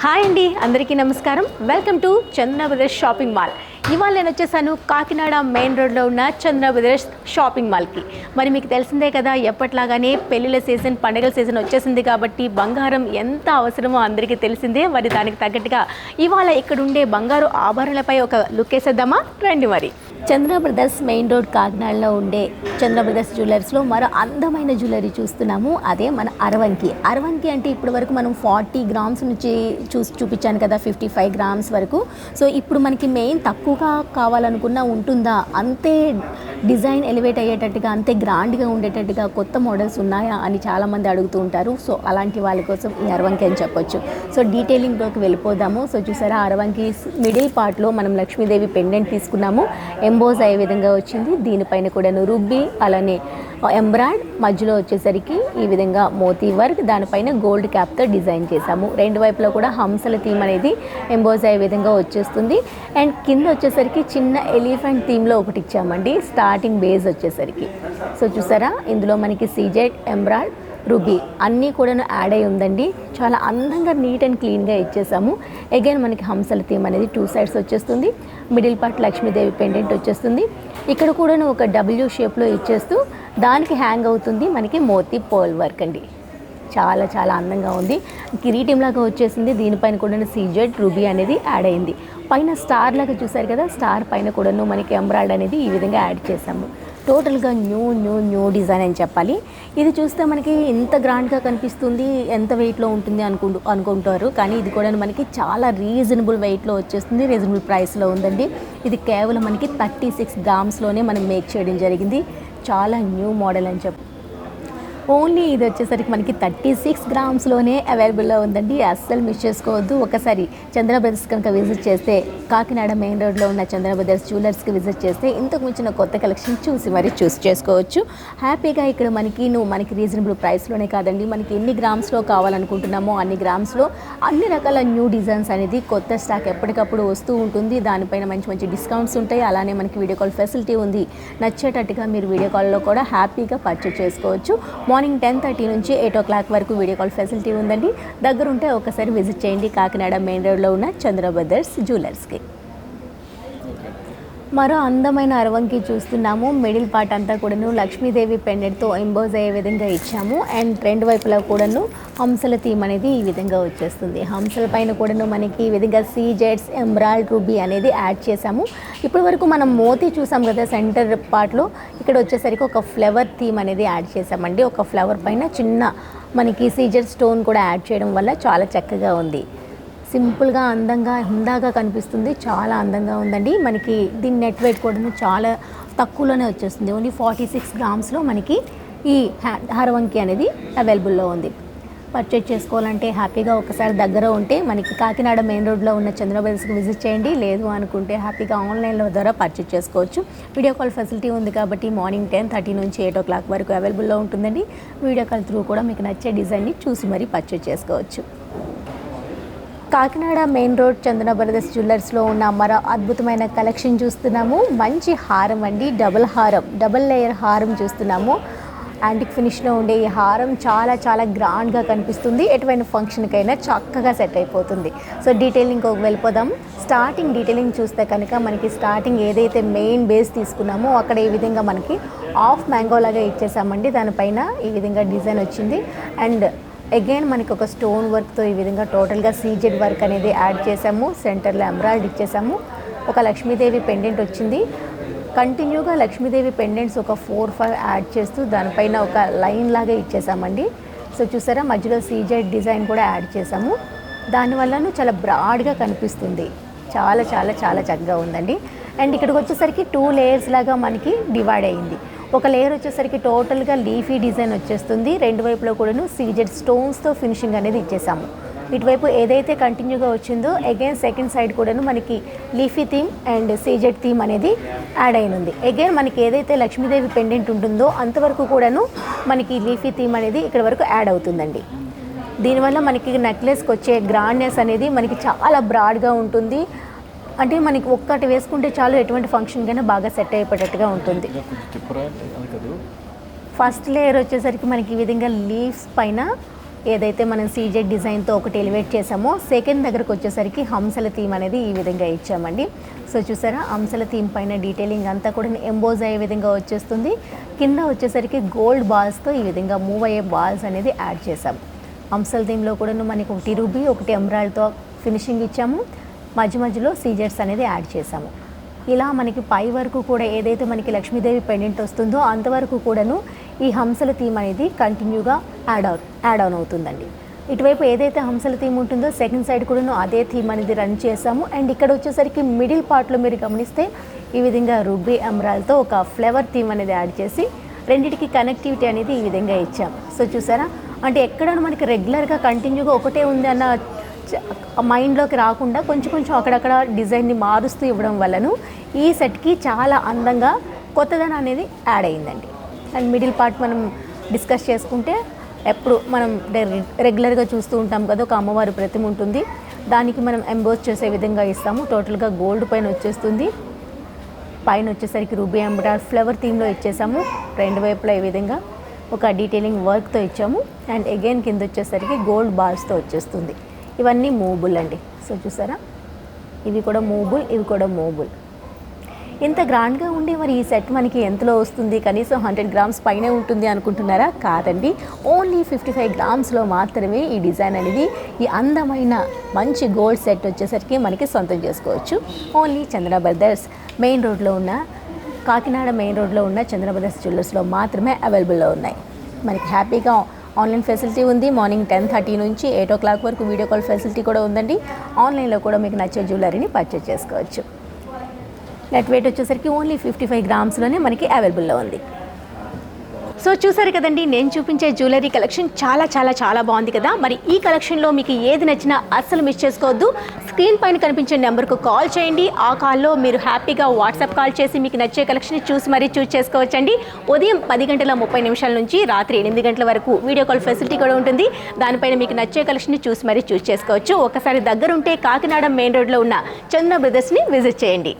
Hi అండి, అందరికీ నమస్కారం. Welcome to Chandana brothers shopping mall. ఇవాళ నేను వచ్చేసాను కాకినాడ మెయిన్ రోడ్లో ఉన్న చందన బ్రదర్స్ షాపింగ్ మాల్కి. మరి మీకు తెలిసిందే కదా, ఎప్పట్లాగానే పెళ్ళిళ్ళ సీజన్, పండుగల సీజన్ వచ్చేసింది కాబట్టి బంగారం ఎంత అవసరమో అందరికీ తెలిసిందే. మరి దానికి తగ్గట్టుగా ఇవాళ ఇక్కడ ఉండే బంగారు ఆభరణలపై ఒక లుక్ వేసేద్దామా? రండి. మరి చంద్ర బ్రదర్స్ మెయిన్ రోడ్ కాకినాడలో ఉండే చంద్ర బ్రదర్స్ జ్యువెలర్స్లో మరో అందమైన జ్యువెలరీ చూస్తున్నాము. అదే మన అరవంకి. అరవంకి అంటే ఇప్పటి వరకు మనం 40 గ్రామ్స్ నుంచి చూపించాను కదా, 55 గ్రామ్స్ వరకు. సో ఇప్పుడు మనకి మెయిన్ తక్కువగా కావాలనుకున్నా ఉంటుందా, అంతే డిజైన్ ఎలివేట్ అయ్యేటట్టుగా, అంతే గ్రాండ్గా ఉండేటట్టుగా కొత్త మోడల్స్ ఉన్నాయా అని చాలామంది అడుగుతూ ఉంటారు. సో అలాంటి వాళ్ళ కోసం ఈ అరవంకి అని చెప్పొచ్చు. సో డీటెయిలింగ్లోకి వెళ్ళిపోదాము. సో చూసారా, అరవంకి మిడిల్ పార్ట్లో మనం లక్ష్మీదేవి పెండెంట్ తీసుకున్నాము. ఎంబోజ్ అయ్యే విధంగా వచ్చింది. దీనిపైన కూడా రుబ్బి అలానే ఎంబ్రాయిడ్, మధ్యలో వచ్చేసరికి ఈ విధంగా మోతీ వర్క్, దానిపైన గోల్డ్ క్యాప్తో డిజైన్ చేశాము. రెండు వైపులో కూడా హంసల థీమ్ అనేది ఎంబోజ్ అయ్యే విధంగా వచ్చేస్తుంది. అండ్ కింద వచ్చేసరికి చిన్న ఎలిఫెంట్ థీమ్లో ఒకటి ఇచ్చామండి స్టార్టింగ్ బేస్ వచ్చేసరికి. సో చూసారా, ఇందులో మనకి సీజెడ్, ఎంబ్రాయిడ్, రూబీ అన్నీ కూడా యాడ్ అయి ఉందండి. చాలా అందంగా నీట్ అండ్ క్లీన్గా ఇచ్చేసాము. అగైన్ మనకి హంసల థీమ్ అనేది 2 సైడ్స్ వచ్చేస్తుంది. మిడిల్ పార్ట్ లక్ష్మీదేవి పెండెంట్ వచ్చేస్తుంది. ఇక్కడ కూడా ఒక డబ్ల్యూ షేప్లో ఇచ్చేస్తూ దానికి హ్యాంగ్ అవుతుంది మనకి మోతీ పర్ల్ వర్క్ అండి. చాలా చాలా అందంగా ఉంది. కిరీటం లాగా వచ్చేసింది. దీనిపైన కూడా సీజెడ్, రూబీ అనేది యాడ్ అయింది. పైన స్టార్ లాగా చూసారు కదా, స్టార్ పైన కూడాను మనకి ఎంబ్రాయిడ్ అనేది ఈ విధంగా యాడ్ చేసాము. టోటల్గా న్యూ డిజైన్ అని చెప్పాలి. ఇది చూస్తే మనకి ఇంత గ్రాండ్గా కనిపిస్తుంది, ఎంత వెయిట్లో ఉంటుంది అనుకుంటారు. కానీ ఇది కూడా మనకి చాలా రీజనబుల్ వెయిట్లో వచ్చేస్తుంది, రీజనబుల్ ప్రైస్లో ఉందండి. ఇది కేవలం మనకి 36 గ్రామ్స్లోనే మనం మేక్ చేయడం జరిగింది. చాలా న్యూ మోడల్ అని చెప్పి ఓన్లీ ఇది వచ్చేసరికి మనకి 36 గ్రామ్స్లోనే అవైలబుల్లో ఉందండి. అస్సలు మిస్ చేసుకోవద్దు. ఒకసారి చంద్ర బ్రదర్స్ కనుక విజిట్ చేస్తే, కాకినాడ మెయిన్ రోడ్లో ఉన్న చంద్ర బ్రదర్స్ జ్యువెలర్స్కి విజిట్ చేస్తే ఇంతకు మించిన కొత్త కలెక్షన్ చూస్ చేసుకోవచ్చు హ్యాపీగా. ఇక్కడ మనకి రీజనబుల్ ప్రైస్లోనే కాదండి, మనకి ఎన్ని గ్రామ్స్లో కావాలనుకుంటున్నామో అన్ని గ్రామ్స్లో అన్ని రకాల న్యూ డిజైన్స్ అనేది కొత్త స్టాక్ ఎప్పటికప్పుడు వస్తూ ఉంటుంది. దానిపైన మంచి డిస్కౌంట్స్ ఉంటాయి. అలానే మనకి వీడియో కాల్ ఫెసిలిటీ ఉంది. నచ్చేటట్టుగా మీరు వీడియో కాల్లో కూడా హ్యాపీగా పర్చేస్ చేసుకోవచ్చు. మార్నింగ్ 10:30 నుంచి 8 o'clock వరకు వీడియో కాల్ ఫెసిలిటీ ఉందండి. దగ్గరుంటే ఒకసారి విజిట్ చేయండి కాకినాడ మెయిన్ రోడ్లో ఉన్న చంద్ర బ్రదర్స్ జ్యువెలర్స్కి. మరో అందమైన అరవంకి చూస్తున్నాము. మిడిల్ పార్ట్ అంతా కూడాను లక్ష్మీదేవి పెండెంట్తో ఎంబోజ్ అయ్యే విధంగా ఇచ్చాము. అండ్ రెండు వైపులా కూడాను హంసల థీమ్ అనేది ఈ విధంగా వచ్చేస్తుంది. హంసల పైన కూడాను మనకి ఈ విధంగా సీజెడ్స్, ఎంబ్రాయిడ్, రూబీ అనేది యాడ్ చేసాము. ఇప్పటి వరకు మనం మోతీ చూసాం కదా సెంటర్ పార్ట్లో, ఇక్కడ వచ్చేసరికి ఒక ఫ్లవర్ థీమ్ అనేది యాడ్ చేసామండి. ఒక ఫ్లవర్ పైన చిన్న మనకి సీజెడ్ స్టోన్ కూడా యాడ్ చేయడం వల్ల చాలా చక్కగా ఉంది. సింపుల్గా, అందంగా, హుందాగా కనిపిస్తుంది. చాలా అందంగా ఉందండి. మనకి దీని నెట్ వెయిట్ కూడా చాలా తక్కువలోనే వచ్చేస్తుంది. ఓన్లీ 46 గ్రామ్స్లో మనకి ఈ హరవంకి అనేది అవైలబుల్లో ఉంది. పర్చేజ్ చేసుకోవాలంటే హ్యాపీగా ఒకసారి దగ్గర ఉంటే మనకి కాకినాడ మెయిన్ రోడ్లో ఉన్న చంద్ర బ్రదర్స్కి విజిట్ చేయండి. లేదు అనుకుంటే హ్యాపీగా ఆన్లైన్లో ద్వారా పర్చేజ్ చేసుకోవచ్చు. వీడియో కాల్ ఫెసిలిటీ ఉంది కాబట్టి మార్నింగ్ 10:30 నుంచి 8 o'clock వరకు అవైలబుల్లో ఉంటుందండి. వీడియో కాల్ త్రూ కూడా మీకు నచ్చే డిజైన్ని చూసి మరీ పర్చేజ్ చేసుకోవచ్చు. కాకినాడ మెయిన్ రోడ్ చందన బ్రదర్స్ జ్యువెలర్స్లో ఉన్న మరో అద్భుతమైన కలెక్షన్ చూస్తున్నాము. మంచి హారం అండి, డబుల్ లేయర్ హారం చూస్తున్నాము. యాంటిక్ ఫినిష్లో ఉండే ఈ హారం చాలా చాలా గ్రాండ్గా కనిపిస్తుంది. ఎటువంటి ఫంక్షన్కైనా చక్కగా సెట్ అయిపోతుంది. సో డీటెయిలింగ్ వెళ్ళిపోదాం. స్టార్టింగ్ డీటెయిలింగ్ చూస్తే కనుక మనకి స్టార్టింగ్ ఏదైతే మెయిన్ బేస్ తీసుకున్నామో అక్కడ ఈ విధంగా మనకి హాఫ్ మ్యాంగో లాగా ఇచ్చేసామండి. దానిపైన ఈ విధంగా డిజైన్ వచ్చింది. అండ్ అగైన్ మనకి ఒక స్టోన్ వర్క్తో ఈ విధంగా టోటల్గా సీజెడ్ వర్క్ అనేది యాడ్ చేసాము. సెంటర్లో ఎంబ్రాయిడ్ ఇచ్చేసాము. ఒక లక్ష్మీదేవి పెండెంట్ వచ్చింది. కంటిన్యూగా లక్ష్మీదేవి పెండెంట్స్ ఒక 4-5 యాడ్ చేస్తూ దానిపైన ఒక లైన్ లాగా ఇచ్చేసామండి. సో చూసారా, మధ్యలో సీజెడ్ డిజైన్ కూడా యాడ్ చేసాము. దానివల్ల చాలా బ్రాడ్గా కనిపిస్తుంది. చాలా చాలా చాలా చక్కగా ఉందండి. అండ్ ఇక్కడికి వచ్చేసరికి 2 లేయర్స్ లాగా మనకి డివైడ్ అయ్యింది. ఒక లేయర్ వచ్చేసరికి టోటల్గా లీఫీ డిజైన్ వచ్చేస్తుంది. రెండు వైపులో కూడాను సీజెడ్ స్టోన్స్తో ఫినిషింగ్ అనేది ఇచ్చేసాము. ఇటువైపు ఏదైతే కంటిన్యూగా వచ్చిందో అగైన్ సెకండ్ సైడ్ కూడాను మనకి leafy theme and CZ theme అనేది యాడ్ అయినుంది. అగైన్ మనకి ఏదైతే లక్ష్మీదేవి పెండెంట్ ఉంటుందో అంతవరకు కూడాను మనకి లీఫీ థీమ్ అనేది ఇక్కడ వరకు యాడ్ అవుతుందండి. దీనివల్ల మనకి నెక్లెస్కి వచ్చే గ్రాండ్నెస్ అనేది మనకి చాలా బ్రాడ్గా ఉంటుంది. అంటే మనకి ఒక్కటి వేసుకుంటే చాలు, ఎటువంటి ఫంక్షన్కైనా బాగా సెట్ అయిపోయేటట్టుగా ఉంటుంది. ఫస్ట్ లేయర్ వచ్చేసరికి మనకి ఈ విధంగా లీవ్స్ పైన ఏదైతే మనం సీజెడ్ డిజైన్తో ఒకటి ఎలివేట్ చేసామో సెకండ్ దగ్గరకు వచ్చేసరికి హంసల థీమ్ అనేది ఈ విధంగా ఇచ్చామండి. సో చూసారా, హంసల థీమ్ పైన డీటెయిలింగ్ అంతా కూడా ఎంబోజ్ అయ్యే విధంగా వచ్చేస్తుంది. కింద వచ్చేసరికి గోల్డ్ బాల్స్తో ఈ విధంగా మూవ్ అయ్యే బాల్స్ అనేది యాడ్ చేసాము. హంసల థీమ్లో కూడా మనకి ఒకటి రూబీ ఒకటి ఎమరాల్డ్తో ఫినిషింగ్ ఇచ్చాము. మధ్య మధ్యలో సీజెడ్స్ అనేది యాడ్ చేసాము. ఇలా మనకి పై వరకు కూడా ఏదైతే మనకి లక్ష్మీదేవి పెండెంట్ వస్తుందో అంతవరకు కూడాను ఈ హంసల థీమ్ అనేది కంటిన్యూగా యాడ్ ఆన్ అవుతుందండి. ఇటువైపు ఏదైతే హంసల థీమ్ ఉంటుందో సెకండ్ సైడ్ కూడాను అదే థీమ్ అనేది రన్ చేసాము. అండ్ ఇక్కడ వచ్చేసరికి మిడిల్ పార్ట్లో మీరు గమనిస్తే ఈ విధంగా రూబీ ఎమరాల్డ్తో ఒక ఫ్లేవర్ థీమ్ అనేది యాడ్ చేసి రెండింటికి కనెక్టివిటీ అనేది ఈ విధంగా ఇచ్చాము. సో చూసారా, అంటే ఎక్కడైనా మనకి రెగ్యులర్గా కంటిన్యూగా ఒకటే ఉంది అన్న మైండ్లోకి రాకుండా కొంచెం కొంచెం అక్కడక్కడ డిజైన్ని మారుస్తూ ఇవ్వడం వల్లను ఈ సెట్కి చాలా అందంగా కొత్తదనం అనేది యాడ్ అయిందండి. అండ్ మిడిల్ పార్ట్ మనం డిస్కస్ చేసుకుంటే ఎప్పుడు మనం రెగ్యులర్గా చూస్తూ ఉంటాం కదా, ఒక అమ్మవారి ప్రతిమ ఉంటుంది, దానికి మనం ఎంబోజ్ చేసే విధంగా ఇస్తాము. టోటల్గా గోల్డ్ పైన వచ్చేస్తుంది. పైన వచ్చేసరికి రూబీ ఎంబ్రాయిడరీ ఫ్లవర్ థీమ్లో ఇచ్చేసాము. రెండు వైపులా ఈ విధంగా ఒక డీటెయిలింగ్ వర్క్తో ఇచ్చాము. అండ్ అగైన్ కింద వచ్చేసరికి గోల్డ్ బాల్స్తో వచ్చేస్తుంది. ఇవన్నీ మూవబుల్ అండి. సో చూసారా, ఇవి కూడా మూవబుల్, ఇవి కూడా మూవబుల్. ఇంత గ్రాండ్గా ఉండి మరి ఈ సెట్ మనకి ఎంతలో వస్తుంది, కనీసం 100 గ్రామ్స్ పైనే ఉంటుంది అనుకుంటున్నారా? కాదండి, ఓన్లీ 55 గ్రామ్స్లో మాత్రమే ఈ డిజైన్ అనేది, ఈ అందమైన మంచి గోల్డ్ సెట్ వచ్చేసరికి మనకి సొంతం చేసుకోవచ్చు. ఓన్లీ చంద్ర బ్రదర్స్ మెయిన్ రోడ్లో ఉన్న, కాకినాడ మెయిన్ రోడ్లో ఉన్న చంద్ర బ్రదర్స్ జ్యువెలర్స్లో మాత్రమే అవైలబుల్లో ఉన్నాయి. మనకి హ్యాపీగా ఆన్లైన్ ఫెసిలిటీ ఉంది. మార్నింగ్ 10:30 నుంచి 8 o'clock వరకు వీడియో కాల్ ఫెసిలిటీ కూడా ఉందండి. ఆన్లైన్లో కూడా మీకు నచ్చే జ్యువెలరీని పర్చేజ్ చేసుకోవచ్చు. నెట్ వెయిట్ వచ్చేసరికి ఓన్లీ 55 గ్రామ్స్లోనే మనకి అవైలబుల్లో ఉంది. సో చూసారు కదండి, నేను చూపించే జ్యువెలరీ కలెక్షన్ చాలా చాలా చాలా బాగుంది కదా. మరి ఈ కలెక్షన్లో మీకు ఏది నచ్చినా అస్సలు మిస్ చేసుకోవద్దు. స్క్రీన్ పైన కనిపించే నెంబర్కు కాల్ చేయండి. ఆ కాల్లో మీరు హ్యాపీగా వాట్సాప్ కాల్ చేసి మీకు నచ్చే కలెక్షన్ చూసి మరీ చూస్ చేసుకోవచ్చండి. ఉదయం 10:30 నుంచి రాత్రి 8 గంటల వరకు వీడియో కాల్ ఫెసిలిటీ కూడా ఉంటుంది. దానిపైన మీకు నచ్చే కలెక్షన్ చూసి మరీ చూస్ చేసుకోవచ్చు. ఒకసారి దగ్గరుంటే కాకినాడ మెయిన్ రోడ్లో ఉన్న చంద్ర బ్రదర్స్ని విజిట్ చేయండి.